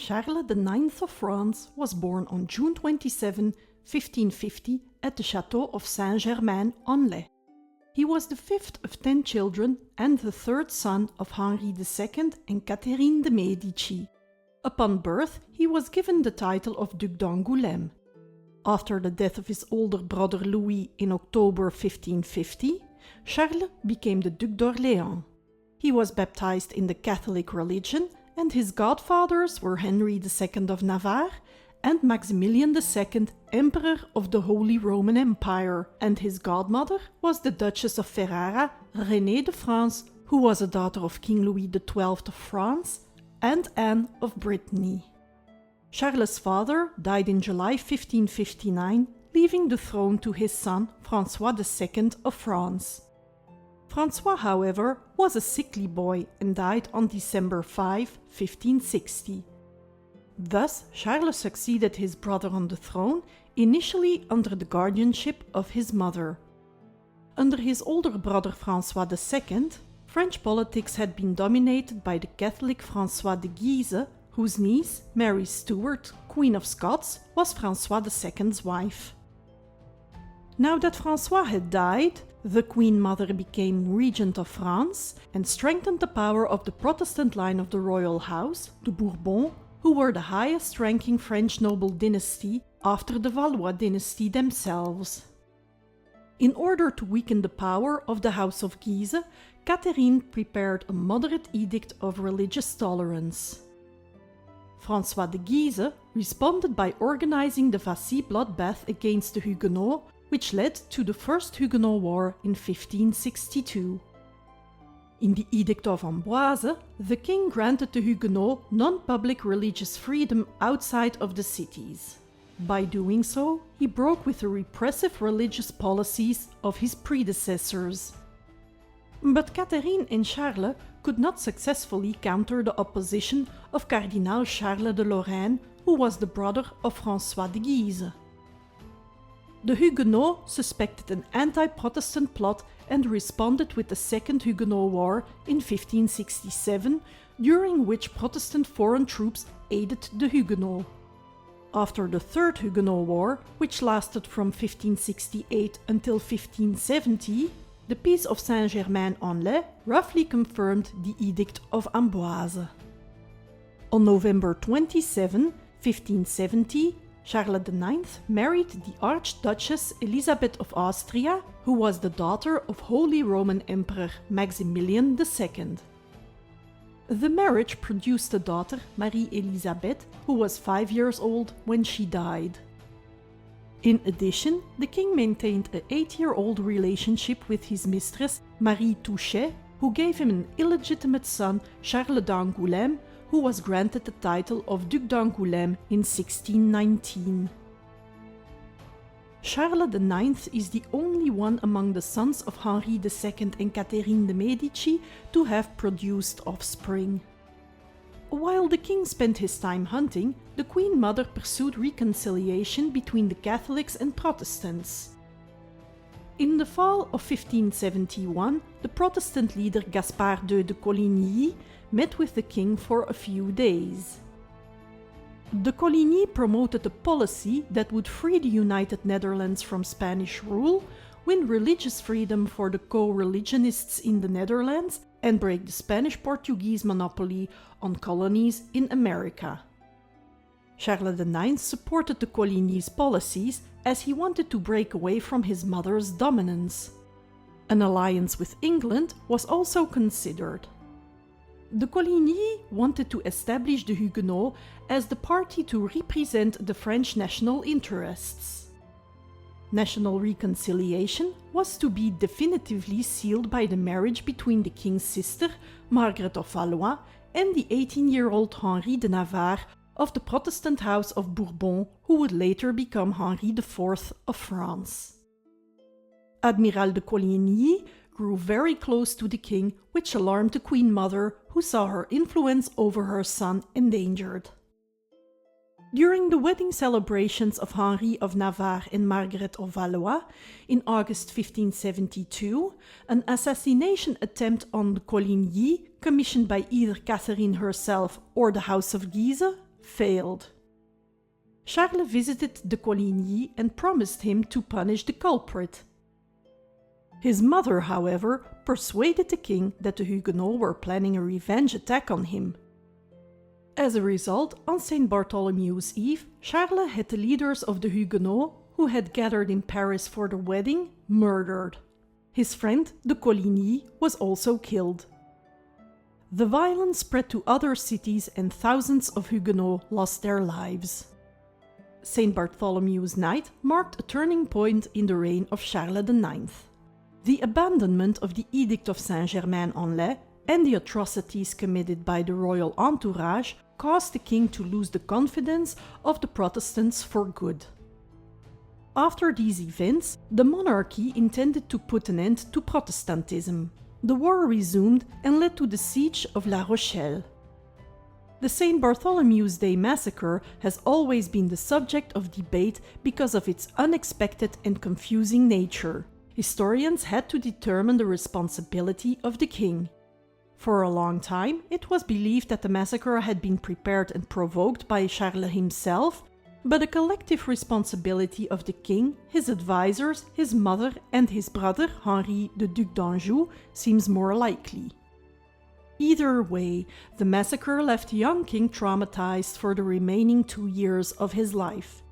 Charles IX of France was born on June 27, 1550 at the Château of Saint-Germain-en-Laye. He was the fifth of 10 children and the third son of Henri II and Catherine de Medici. Upon birth, he was given the title of Duc d'Angoulême. After the death of his older brother Louis in October 1550, Charles became the Duc d'Orléans. He was baptized in the Catholic religion, and his godfathers were Henri II of Navarre and Maximilian II, Emperor of the Holy Roman Empire, and his godmother was the Duchess of Ferrara, Renée de France, who was a daughter of King Louis XII of France and Anne of Brittany. Charles' father died in July 1559, leaving the throne to his son François II of France. François, however, was a sickly boy and died on December 5, 1560. Thus, Charles succeeded his brother on the throne, initially under the guardianship of his mother. Under his older brother François II, French politics had been dominated by the Catholic François de Guise, whose niece, Mary Stuart, Queen of Scots, was François II's wife. Now that François had died, the Queen Mother became Regent of France and strengthened the power of the Protestant line of the royal house, the Bourbons, who were the highest-ranking French noble dynasty after the Valois dynasty themselves. In order to weaken the power of the House of Guise, Catherine prepared a moderate edict of religious tolerance. François de Guise responded by organizing the Vassy bloodbath against the Huguenots, which led to the First Huguenot War in 1562. In the Edict of Amboise, the king granted the Huguenots non-public religious freedom outside of the cities. By doing so, he broke with the repressive religious policies of his predecessors. But Catherine and Charles could not successfully counter the opposition of Cardinal Charles de Lorraine, who was the brother of François de Guise. The Huguenots suspected an anti-Protestant plot and responded with the Second Huguenot War in 1567, during which Protestant foreign troops aided the Huguenots. After the Third Huguenot War, which lasted from 1568 until 1570, the Peace of Saint-Germain-en-Laye roughly confirmed the Edict of Amboise. On November 27, 1570, Charles IX married the Archduchess Elizabeth of Austria, who was the daughter of Holy Roman Emperor Maximilian II. The marriage produced a daughter, Marie Elisabeth, who was 5 years old when she died. In addition, the king maintained an 8-year-old relationship with his mistress, Marie Touchet, who gave him an illegitimate son, Charles d'Angoulême, who was granted the title of Duc d'Angoulême in 1619. Charles IX is the only one among the sons of Henri II and Catherine de Medici to have produced offspring. While the king spent his time hunting, the Queen Mother pursued reconciliation between the Catholics and Protestants. In the fall of 1571, the Protestant leader Gaspard II de Coligny met with the king for a few days. De Coligny promoted a policy that would free the United Netherlands from Spanish rule, win religious freedom for the co-religionists in the Netherlands, and break the Spanish-Portuguese monopoly on colonies in America. Charles IX supported de Coligny's policies as he wanted to break away from his mother's dominance. An alliance with England was also considered. De Coligny wanted to establish the Huguenots as the party to represent the French national interests. National reconciliation was to be definitively sealed by the marriage between the king's sister, Margaret of Valois, and the 18-year-old Henri de Navarre of the Protestant House of Bourbon, who would later become Henri IV of France. Admiral de Coligny grew very close to the king, which alarmed the Queen Mother, who saw her influence over her son endangered. During the wedding celebrations of Henri of Navarre and Margaret of Valois in August 1572, an assassination attempt on de Coligny, commissioned by either Catherine herself or the House of Guise, failed. Charles visited de Coligny and promised him to punish the culprit. His mother, however, persuaded the king that the Huguenots were planning a revenge attack on him. As a result, on St. Bartholomew's Eve, Charles had the leaders of the Huguenots, who had gathered in Paris for the wedding, murdered. His friend, de Coligny, was also killed. The violence spread to other cities and thousands of Huguenots lost their lives. St. Bartholomew's Night marked a turning point in the reign of Charles IX. The abandonment of the Edict of Saint-Germain-en-Laye and the atrocities committed by the royal entourage caused the king to lose the confidence of the Protestants for good. After these events, the monarchy intended to put an end to Protestantism. The war resumed and led to the siege of La Rochelle. The St. Bartholomew's Day massacre has always been the subject of debate because of its unexpected and confusing nature. Historians had to determine the responsibility of the king. For a long time, it was believed that the massacre had been prepared and provoked by Charles himself, but the collective responsibility of the king, his advisors, his mother, and his brother, Henri, the Duc d'Anjou, seems more likely. Either way, the massacre left the young king traumatized for the remaining 2 years of his life.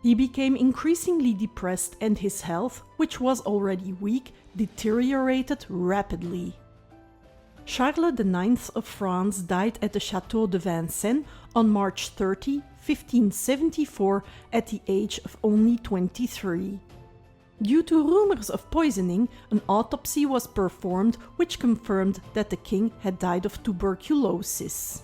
He became increasingly depressed and his health, which was already weak, deteriorated rapidly. Charles IX of France died at the Château of Vincennes on March 30, 1574, at the age of only 23. Due to rumors of poisoning, an autopsy was performed which confirmed that the king had died of tuberculosis.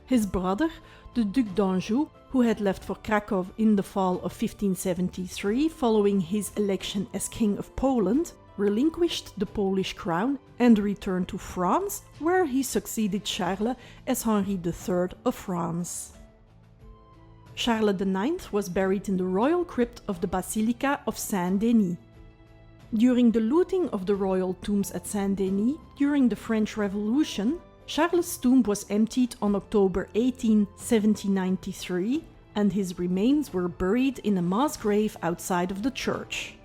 His brother, the Duc d'Anjou, who had left for Krakow in the fall of 1573 following his election as King of Poland, relinquished the Polish crown and returned to France, where he succeeded Charles as Henri III of France. Charles IX was buried in the royal crypt of the Basilica of Saint-Denis. During the looting of the royal tombs at Saint-Denis during the French Revolution, Charles' tomb was emptied on October 18, 1793, and his remains were buried in a mass grave outside of the church.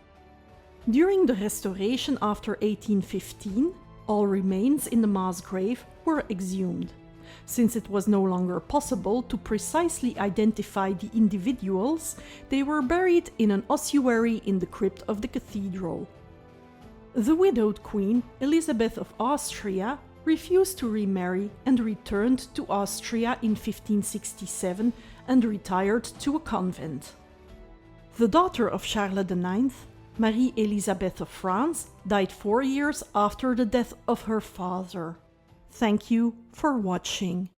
During the restoration after 1815, all remains in the mass grave were exhumed. Since it was no longer possible to precisely identify the individuals, they were buried in an ossuary in the crypt of the cathedral. The widowed queen, Elizabeth of Austria, refused to remarry and returned to Austria in 1567 and retired to a convent. The daughter of Charles IX, Marie Elizabeth of France, died 4 years after the death of her father. Thank you for watching.